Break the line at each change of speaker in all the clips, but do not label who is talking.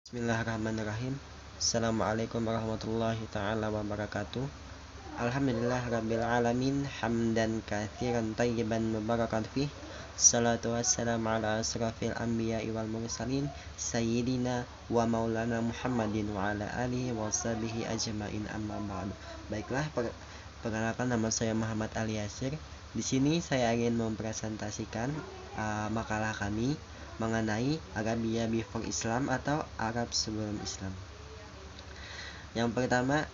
Bismillahirrahmanirrahim. Assalamualaikum warahmatullahi ta'ala wabarakatuh. Alhamdulillah rabbil alamin. Hamdan kathiran tayyiban mubarakan fih. Salatu wassalamu ala asrafil anbiya'i wal mursalin Sayyidina wa maulana Muhammadin wa ala alihi wa sahbihi ajma'in, amma ba'du. Baiklah, perkenalkan, nama saya Muhammad Ali Yasir. Di sini saya ingin mempresentasikan makalah kami mengenai Arabia before Islam atau Arab sebelum Islam. Yang pertama,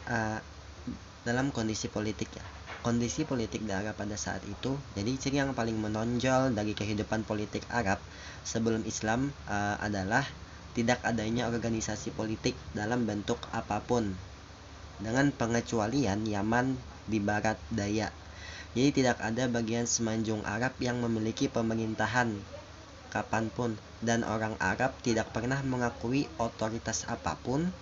dalam kondisi politik ya. Kondisi politik di Arab pada saat itu, jadi ciri yang paling menonjol dari kehidupan politik Arab sebelum Islam adalah tidak adanya organisasi politik dalam bentuk apapun, dengan pengecualian Yaman di barat daya. Jadi tidak ada bagian semenanjung Arab yang memiliki pemerintahan kapanpun, dan orang Arab tidak pernah mengakui otoritas apapun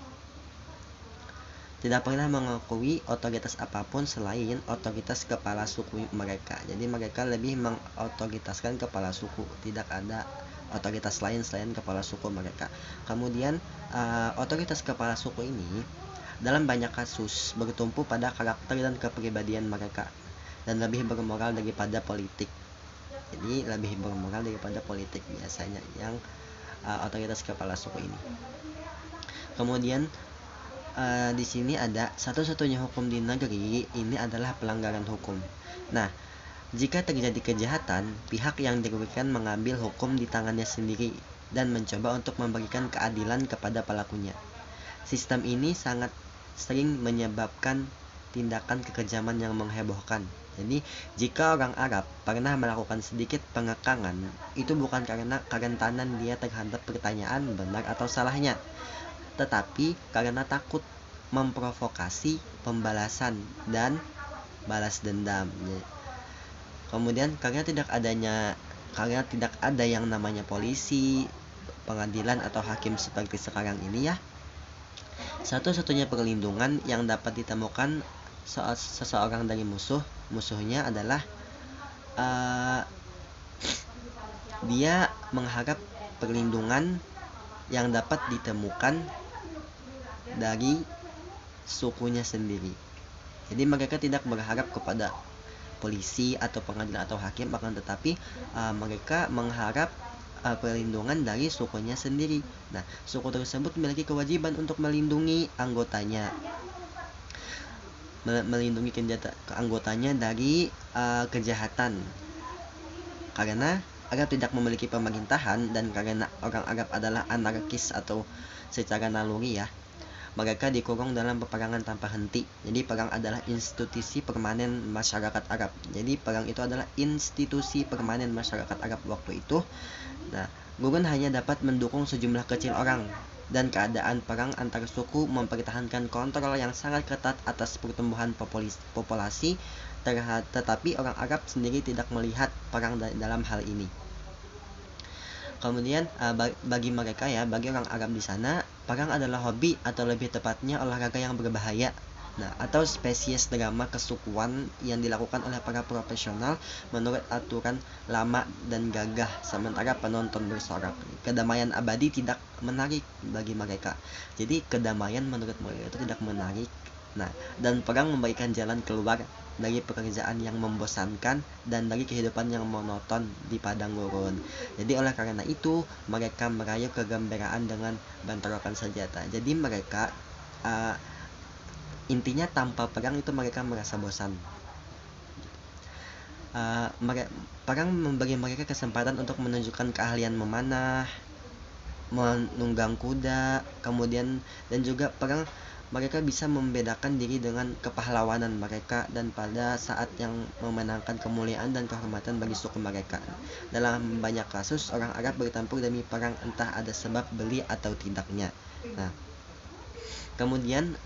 selain otoritas kepala suku mereka. Jadi mereka lebih mengotoritaskan kepala suku, tidak ada otoritas lain selain kepala suku mereka. Kemudian otoritas kepala suku ini dalam banyak kasus bertumpu pada karakter dan kepribadian mereka, dan lebih bermoral daripada politik. Jadi lebih bermoral daripada politik biasanya yang otoritas kepala suku ini. Kemudian di sini ada satu-satunya hukum di negeri ini adalah pelanggaran hukum. Nah, jika terjadi kejahatan, pihak yang dirugikan mengambil hukum di tangannya sendiri dan mencoba untuk memberikan keadilan kepada pelakunya. Sistem ini sangat sering menyebabkan tindakan kekejaman yang menghebohkan. Jadi, jika orang Arab pernah melakukan sedikit pengekangan, itu bukan karena kerentanan dia terhadap pertanyaan benar atau salahnya, tetapi karena takut memprovokasi pembalasan dan balas dendam. Kemudian karena tidak ada yang namanya polisi, pengadilan atau hakim seperti sekarang ini ya, satu-satunya perlindungan yang dapat ditemukan seseorang dari musuhnya adalah dia mengharap perlindungan yang dapat ditemukan dari sukunya sendiri. Jadi mereka tidak berharap kepada polisi atau pengadilan atau hakim, akan tetapi mereka mengharap perlindungan dari sukunya sendiri. Nah, suku tersebut memiliki kewajiban untuk melindungi anggotanya dari kejahatan. Karena Arab tidak memiliki pemerintahan, dan karena orang Arab adalah anarkis atau secara naluri ya, mereka dikurung dalam peperangan tanpa henti. Jadi perang adalah institusi permanen masyarakat Arab. Jadi perang itu adalah institusi permanen masyarakat Arab waktu itu. Nah, gurun hanya dapat mendukung sejumlah kecil orang, dan keadaan perang antar suku mempertahankan kontrol yang sangat ketat atas pertumbuhan populasi, tetapi orang Arab sendiri tidak melihat perang dalam hal ini. Kemudian bagi orang Arab di sana, perang adalah hobi, atau lebih tepatnya olahraga yang berbahaya. Nah, atau spesies drama kesukuan yang dilakukan oleh para profesional menurut aturan lama dan gagah, sementara penonton bersorak. Kedamaian abadi tidak menarik bagi mereka. Jadi kedamaian menurut mereka itu tidak menarik. Nah, dan perang memberikan jalan keluar dari pekerjaan yang membosankan dan dari kehidupan yang monoton di padang gurun. Jadi oleh karena itu mereka merayu kegembiraan dengan bentrokan senjata. Jadi mereka intinya tanpa perang itu mereka merasa bosan. Perang memberi mereka kesempatan untuk menunjukkan keahlian memanah, menunggang kuda, kemudian dan juga perang mereka bisa membedakan diri dengan kepahlawanan mereka, dan pada saat yang memenangkan kemuliaan dan kehormatan bagi suku mereka. Dalam banyak kasus orang Arab bertempur demi perang, entah ada sebab beli atau tidaknya. Nah, kemudian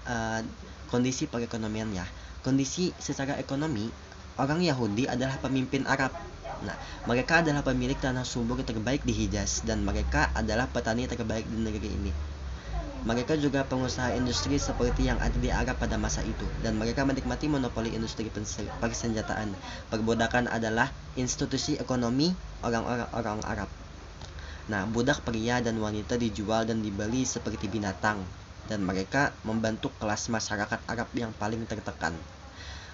kondisi perekonomian ya. Kondisi secara ekonomi, orang Yahudi adalah pemimpin Arab. Nah, mereka adalah pemilik tanah subur terbaik di Hijaz, dan mereka adalah petani terbaik di negeri ini. Mereka juga pengusaha industri seperti yang ada di Arab pada masa itu, dan mereka menikmati monopoli industri persenjataan. Perbudakan adalah institusi ekonomi orang-orang Arab. Nah, budak pria dan wanita dijual dan dibeli seperti binatang, dan mereka membentuk kelas masyarakat Arab yang paling tertekan.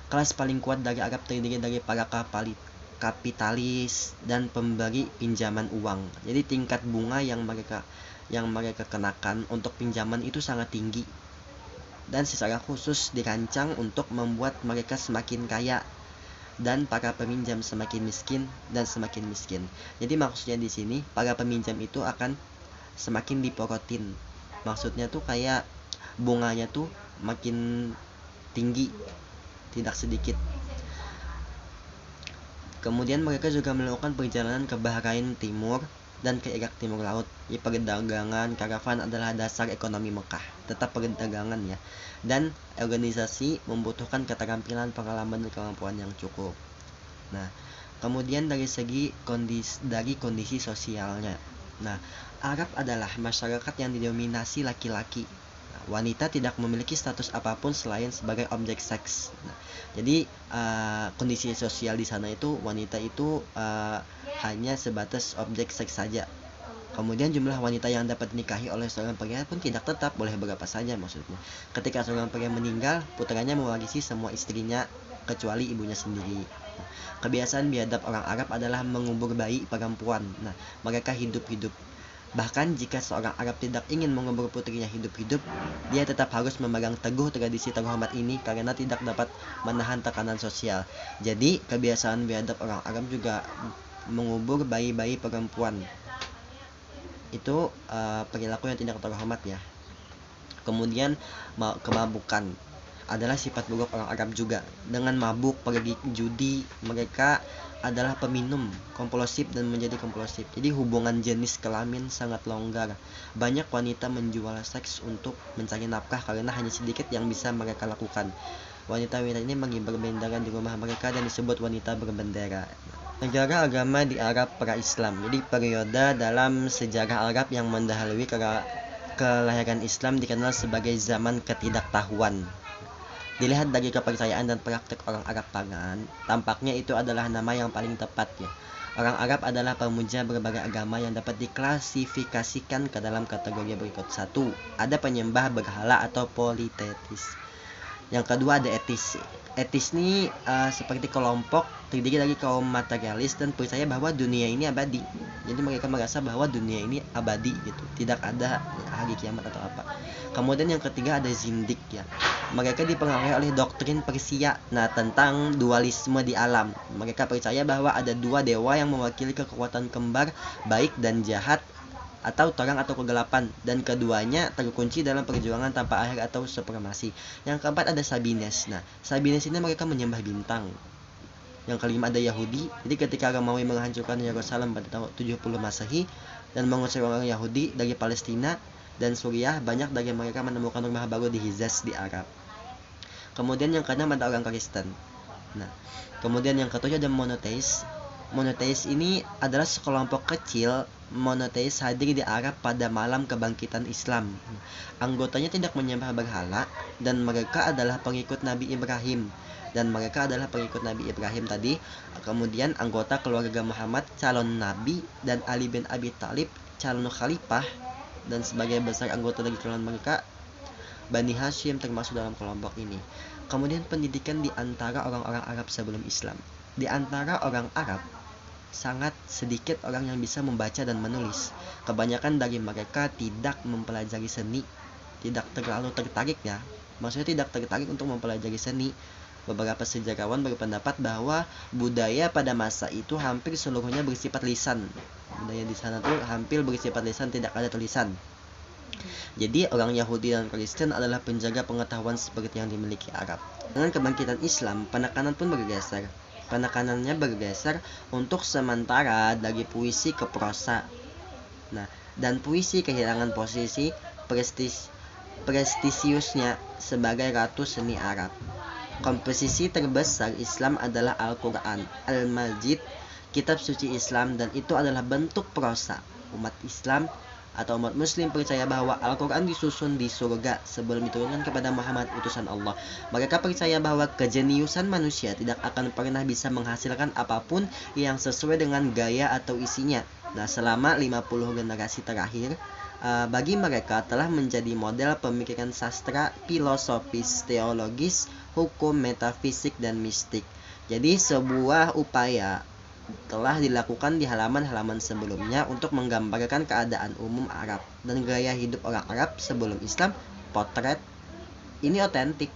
Kelas paling kuat dari Arab terdiri dari para kapitalis dan pemberi pinjaman uang. Jadi tingkat bunga yang mereka kenakan untuk pinjaman itu sangat tinggi, dan secara khusus dirancang untuk membuat mereka semakin kaya dan para peminjam semakin miskin dan semakin miskin. Jadi maksudnya di sini para peminjam itu akan semakin diporotin. Maksudnya tuh kayak bunganya tuh makin tinggi, tidak sedikit. Kemudian mereka juga melakukan perjalanan ke Bahrain Timur dan ke Irak Timur Laut. Perdagangan karavan adalah dasar ekonomi Mekah. Tetap perdagangan ya. Dan organisasi membutuhkan keterampilan, pengalaman, dan kemampuan yang cukup. Nah, kemudian dari segi kondisi sosialnya. Nah, Arab adalah masyarakat yang didominasi laki-laki. Wanita tidak memiliki status apapun selain sebagai objek seks. Nah, jadi kondisi sosial di sana itu wanita itu hanya sebatas objek seks saja. Kemudian jumlah wanita yang dapat dinikahi oleh seorang pria pun tidak tetap, boleh berapa saja maksudnya. Ketika seorang pria meninggal, putranya mewarisi semua istrinya kecuali ibunya sendiri. Kebiasaan biadab orang Arab adalah mengubur bayi perempuan. Nah, mereka hidup-hidup. Bahkan jika seorang Arab tidak ingin mengubur putrinya hidup-hidup, dia tetap harus memegang teguh tradisi terhormat ini karena tidak dapat menahan tekanan sosial. Jadi kebiasaan biadab orang Arab juga mengubur bayi-bayi perempuan. Itu perilaku yang tidak terhormat ya. Kemudian kemabukan adalah sifat buruk orang Arab juga. Dengan mabuk, pergi judi, mereka adalah peminum kompulsif dan menjadi kompulsif. Jadi hubungan jenis kelamin sangat longgar. Banyak wanita menjual seks untuk mencari nafkah karena hanya sedikit yang bisa mereka lakukan. Wanita-wanita ini mengibar bendera di rumah mereka dan disebut wanita berbendera. Negara agama di Arab pra-Islam. Jadi periode dalam sejarah Arab yang mendahului kelahiran Islam dikenal sebagai zaman ketidaktahuan. Dilihat dari kepercayaan dan praktek orang Arab pagan, tampaknya itu adalah nama yang paling tepat ya. Orang Arab adalah pemuja berbagai agama yang dapat diklasifikasikan ke dalam kategori berikut. 1. Ada penyembah berhala atau politeis. Yang kedua ada etis. Etis ini seperti kelompok terdiri dari kaum materialis dan percaya bahwa dunia ini abadi. Jadi mereka merasa bahwa dunia ini abadi gitu, tidak ada hari kiamat atau apa. Kemudian yang ketiga ada zindik ya. Mereka dipengaruhi oleh doktrin Persia tentang dualisme di alam. Mereka percaya bahwa ada dua dewa yang mewakili kekuatan kembar, baik dan jahat, atau terang atau kegelapan, dan keduanya terkunci dalam perjuangan tanpa akhir atau supremasi. Yang keempat ada Sabines. Nah, Sabines ini mereka menyembah bintang. Yang kelima ada Yahudi. Jadi ketika Romawi menghancurkan Yerusalem pada tahun 70 Masehi dan mengusir orang Yahudi dari Palestina dan Suriah, banyak dari mereka menemukan rumah baru di Hijaz di Arab. Kemudian yang keenam ada orang Kristen. Nah, kemudian yang ketujuh ada monoteis. Monoteis ini adalah sekelompok kecil monoteis hadir di Arab pada malam kebangkitan Islam. Anggotanya tidak menyembah berhala dan mereka adalah pengikut Nabi Ibrahim. Tadi. Kemudian anggota keluarga Muhammad, calon Nabi, dan Ali bin Abi Thalib, calon khalifah, dan sebagai besar anggota dari keluarga mereka, Bani Hashim termasuk dalam kelompok ini. Kemudian pendidikan di antara orang-orang Arab sebelum Islam. Di antara orang Arab, sangat sedikit orang yang bisa membaca dan menulis. Kebanyakan dari mereka tidak mempelajari seni, tidak terlalu tertarik ya. Maksudnya tidak tertarik untuk mempelajari seni. Beberapa sejarawan berpendapat bahwa budaya pada masa itu hampir seluruhnya bersifat lisan. Budaya di sana tuh hampir bersifat lisan, tidak ada tulisan. Jadi orang Yahudi dan Kristen adalah penjaga pengetahuan seperti yang dimiliki Arab. Dengan kebangkitan Islam, penekanan pun bergeser. Penekanannya bergeser untuk sementara dari puisi ke prosa. Nah, dan puisi kehilangan posisi prestisiusnya sebagai ratu seni Arab. Komposisi terbesar Islam adalah Al-Quran, Al-Majid, kitab suci Islam, dan itu adalah bentuk prosa. Umat Islam atau umat muslim percaya bahwa Al-Quran disusun di surga sebelum diturunkan kepada Muhammad utusan Allah. Mereka percaya bahwa kejeniusan manusia tidak akan pernah bisa menghasilkan apapun yang sesuai dengan gaya atau isinya. Nah, selama 50 generasi terakhir, bagi mereka telah menjadi model pemikiran sastra, filosofis, teologis, hukum, metafisik, dan mistik. Jadi sebuah upaya telah dilakukan di halaman-halaman sebelumnya untuk menggambarkan keadaan umum Arab dan gaya hidup orang Arab sebelum Islam. Potret ini otentik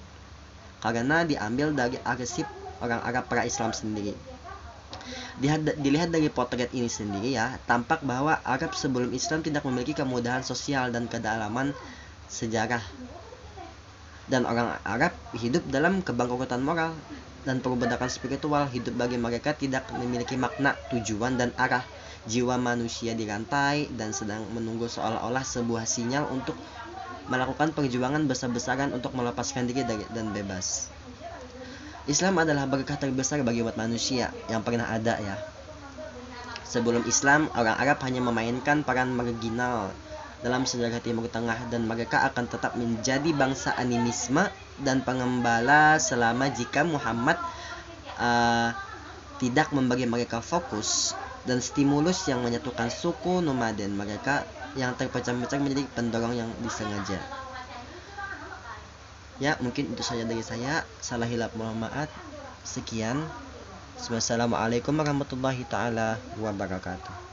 karena diambil dari arsip orang Arab pra-Islam sendiri. Dilihat dari potret ini sendiri ya, tampak bahwa Arab sebelum Islam tidak memiliki kemudahan sosial dan kedalaman sejarah. Dan orang Arab hidup dalam kebangkrutan moral dan perbudakan spiritual. Hidup bagi mereka tidak memiliki makna, tujuan, dan arah. Jiwa manusia dirantai dan sedang menunggu seolah-olah sebuah sinyal untuk melakukan perjuangan besar-besaran untuk melepaskan diri dan bebas. Islam adalah berkah terbesar bagi umat manusia yang pernah ada ya. Sebelum Islam, orang Arab hanya memainkan peran marginal dalam sejarah Timur Tengah dan mereka akan tetap menjadi bangsa animisme dan pengembala selama jika Muhammad tidak memberi mereka fokus dan stimulus yang menyatukan suku nomaden mereka yang terpecah-pecah menjadi pendorong yang disengaja. Ya, mungkin itu saja dari saya. Salah hilap mohon maaf. Sekian. Wassalamualaikum warahmatullahi taala wabarakatuh.